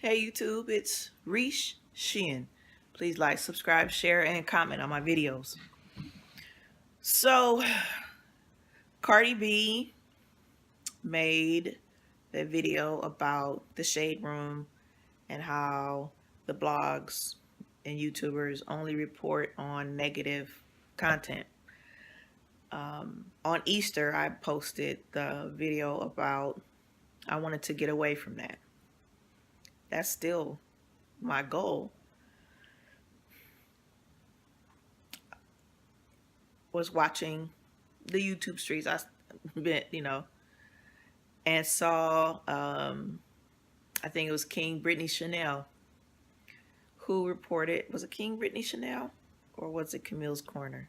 Hey YouTube, it's Blac Chyna. Please like, subscribe, share, and comment on my videos. So, Cardi B made a video about the Shade Room and how the blogs and YouTubers only report on negative content. On Easter, I posted the video about I wanted to get away from that. That's still my goal. Was watching the YouTube streets. And saw, I think it was King Brittany Chanel, who reported, was it King Brittany Chanel or was it Camille's Corner?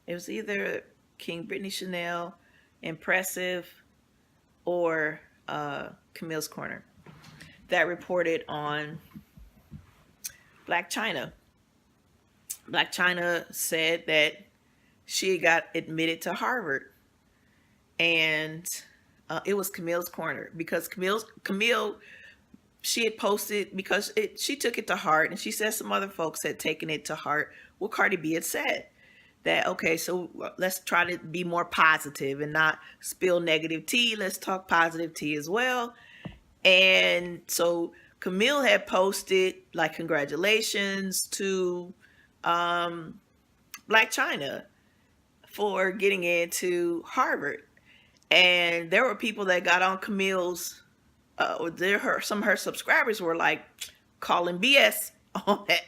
It was either King Brittany Chanel, Impressive, or Camille's Corner that reported on Blac Chyna. Blac Chyna said that she got admitted to Harvard, and it was Camille's Corner because Camille she had posted because she took it to heart, and she said some other folks had taken it to heart what Cardi B had said. That okay, so let's try to be more positive and not spill negative tea. Let's talk positive tea as well. And so Camille had posted like congratulations to Blac Chyna for getting into Harvard. And there were people that got on Camille's, some of her subscribers were like calling BS on that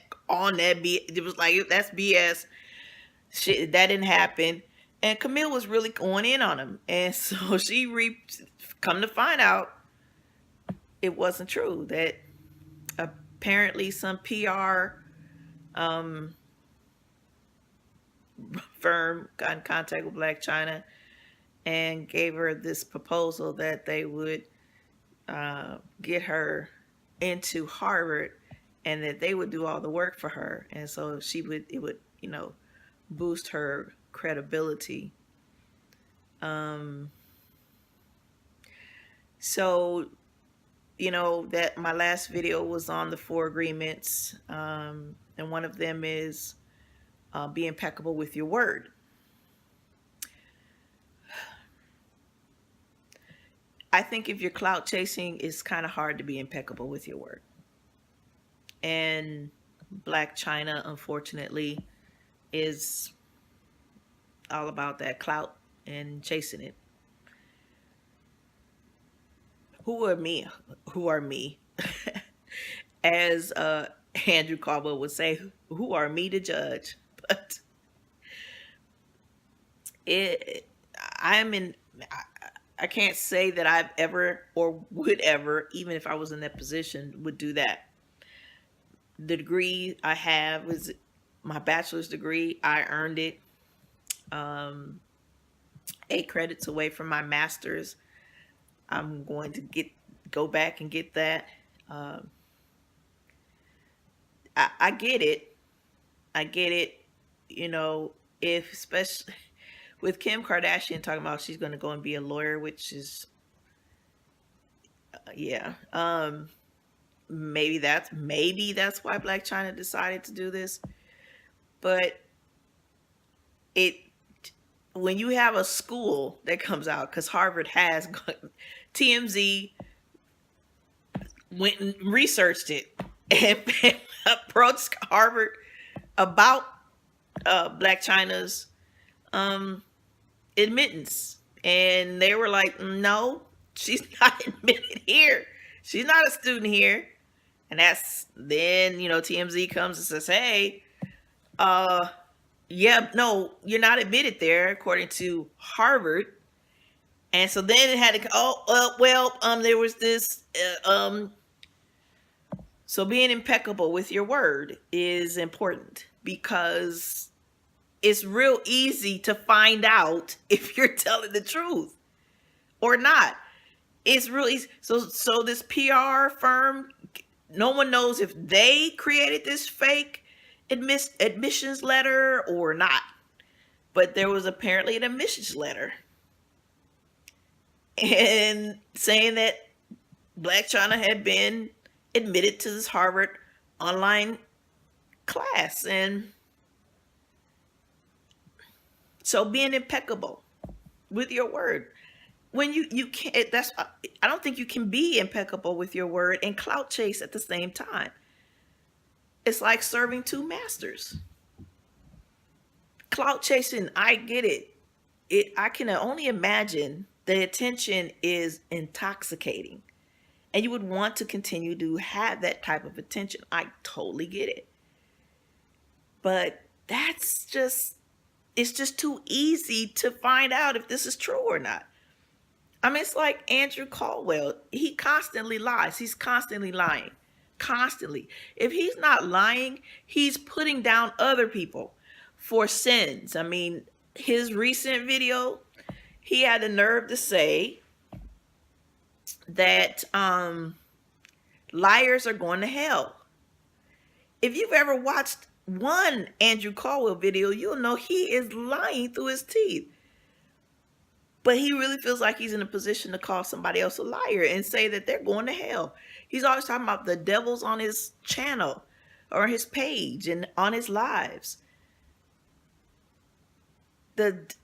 it was like, that's BS. Shit, that didn't happen. And Camille was really going in on him. And so come to find out, it wasn't true. That apparently some PR firm got in contact with Blac Chyna and gave her this proposal that they would get her into Harvard and that they would do all the work for her. And so it would, boost her credibility. So, that my last video was on the 4 agreements. And one of them is be impeccable with your word. I think if you're clout chasing, it's kind of hard to be impeccable with your word. And Blac Chyna, unfortunately, is all about that clout and chasing it. Who are me? As Andrew Caldwell would say, who are me to judge? But I can't say that I've ever or would ever, even if I was in that position, would do that. The degree I have was my bachelor's degree. I earned it. 8 credits away from my master's. I'm going to go back and get that. I get it. If especially with Kim Kardashian talking about she's going to go and be a lawyer, which is, yeah. Maybe that's why Blac Chyna decided to do this. But when you have a school that comes out, because Harvard has, TMZ went and researched it and approached Harvard about Blac Chyna's admittance, and they were like, no, she's not admitted here. She's not a student here. And that's then, TMZ comes and says, hey, yeah, no, you're not admitted there according to Harvard. And so then it had to, there was this, so being impeccable with your word is important because it's real easy to find out if you're telling the truth or not. It's really, so this PR firm, no one knows if they created this fake admissions letter or not. But there was apparently an admissions letter. and saying that Blac Chyna had been admitted to this Harvard online class. And so being impeccable with your word. When you can't, that's, I don't think you can be impeccable with your word and clout chase at the same time. It's like serving two masters. Clout chasing, I get it. I can only imagine the attention is intoxicating. And you would want to continue to have that type of attention. I totally get it. But that's just, it's just too easy to find out if this is true or not. I mean, it's like Andrew Caldwell. He constantly lies. He's constantly lying. Constantly. If he's not lying, he's putting down other people for sins. I mean, his recent video, he had the nerve to say that liars are going to hell. If you've ever watched one Andrew Caldwell video, you'll know he is lying through his teeth. But he really feels like he's in a position to call somebody else a liar and say that they're going to hell. He's always talking about the devils on his channel or his page and on his lives. And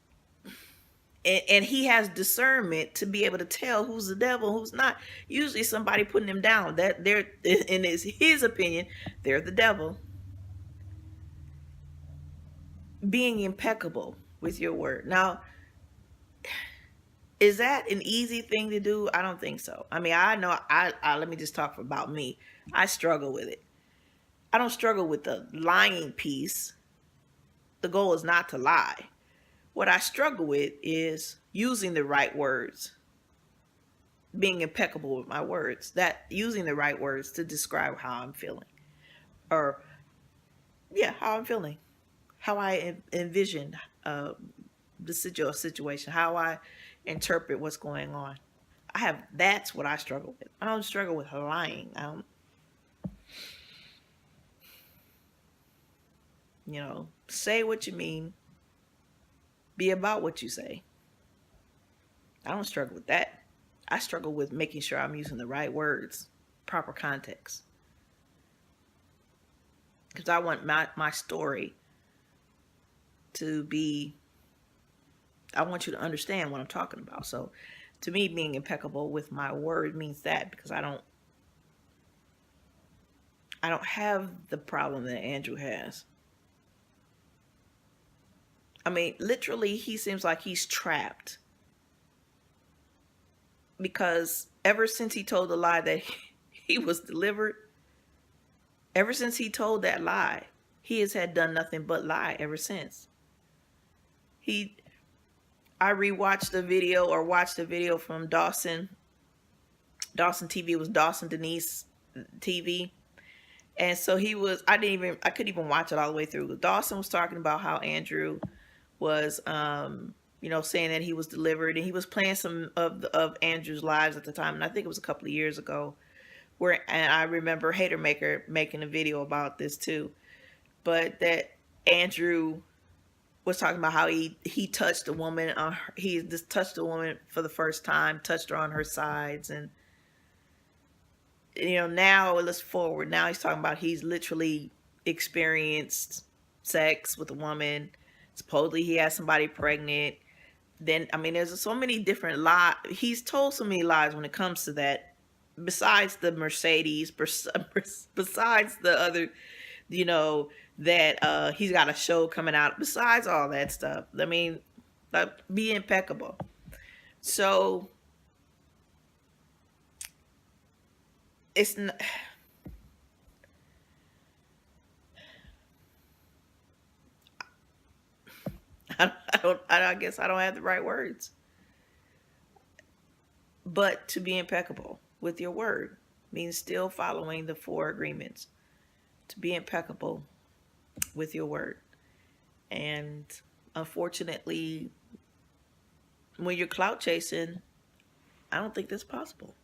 he has discernment to be able to tell who's the devil, who's not. Usually somebody putting him down, that they're, in his opinion, they're the devil. Being impeccable with your word. Now, is that an easy thing to do? I don't think so. I mean, I know, let me just talk about me. I struggle with it. I don't struggle with the lying piece. The goal is not to lie. What I struggle with is using the right words, being impeccable with my words, that using the right words to describe how I'm feeling, or how I'm feeling, how I envision the situation, how I interpret what's going on. That's what I struggle with. I don't struggle with lying. Say what you mean. Be about what you say. I don't struggle with that. I struggle with making sure I'm using the right words, proper context. Because I want my story to be, I want you to understand what I'm talking about. So to me, being impeccable with my word means that, because I don't have the problem that Andrew has. I mean, literally, he seems like he's trapped. Because ever since he told the lie that he was delivered, ever since he told that lie, he has had done nothing but lie ever since. I rewatched the video, or watched the video from Dawson TV. It was Dawson Denise TV. And so I couldn't even watch it all the way through. Dawson was talking about how Andrew was, saying that he was delivered, and he was playing some of Andrew's lives at the time. And I think it was a couple of years ago, and I remember Hater Maker making a video about this too. But that Andrew was talking about how he touched a woman he just touched a woman for the first time, touched her on her sides. And now let's forward. Now he's talking about he's literally experienced sex with a woman. Supposedly he has somebody pregnant. Then, I mean, there's so many different lies. He's told so many lies when it comes to that. Besides the Mercedes, besides the other, that he's got a show coming out. Besides all that stuff, I mean, be impeccable. So it's not, I guess I don't have the right words. But to be impeccable with your word means still following the 4 agreements. To be impeccable with your word. And unfortunately, when you're clout chasing, I don't think that's possible.